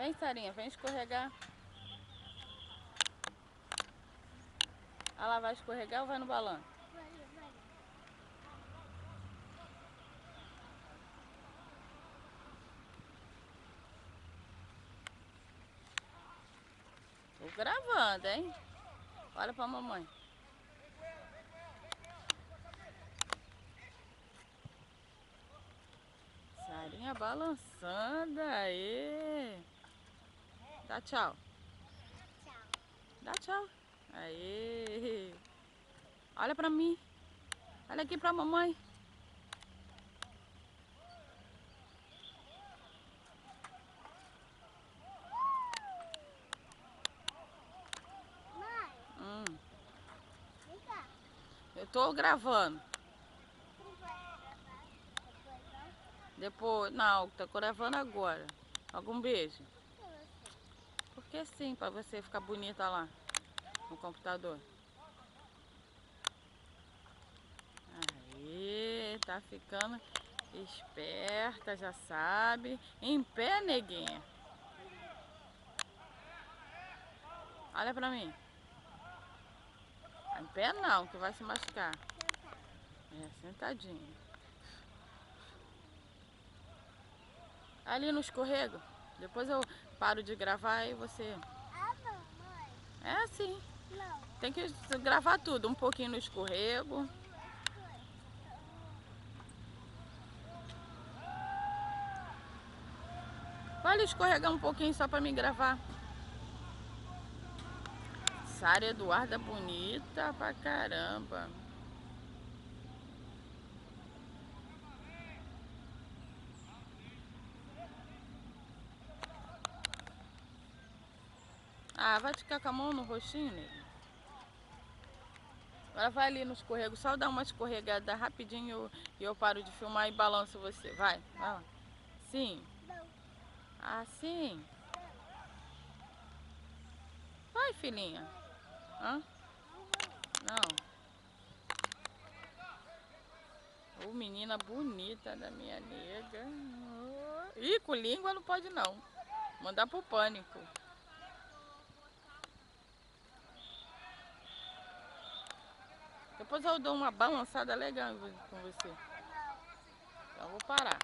Vem, Sarinha, vem escorregar. Ah lá, vai escorregar ou vai no balanço? Vai. Tô gravando, hein? Olha pra mamãe. Sarinha balançando, aê! Dá tchau. Tchau. Dá tchau. Aê! Olha pra mim. Olha aqui pra mamãe. Mãe, vem cá. Eu tô gravando. Você não pode gravar depois, não? Depois, não, tô gravando agora. Algum beijo? Pra você. Porque sim, pra você ficar bonita lá no computador. Aí, tá ficando esperta, já sabe. Em pé, neguinha. Olha pra mim. Em pé não, que vai se machucar. Sentar. É, sentadinho. Ali no escorrego. Depois eu paro de gravar e você... Ah, não, mãe. É assim. Não. Tem que gravar tudo. Um pouquinho no escorrego. Vai ali escorregar um pouquinho só pra me gravar. Sara Eduarda bonita pra caramba. Ah, vai ficar com a mão no rostinho, nego. Agora vai ali no escorrego, só dá uma escorregada rapidinho e eu paro de filmar e balanço você. Vai, vai lá. Sim. Não. Assim. Não. Vai, filhinha. Hã? Não vou. Não. Ô, menina bonita da minha nega. Ih, com língua não pode não. Mandar pro pânico. Depois eu dou uma balançada legal com você. Não. Então eu vou parar.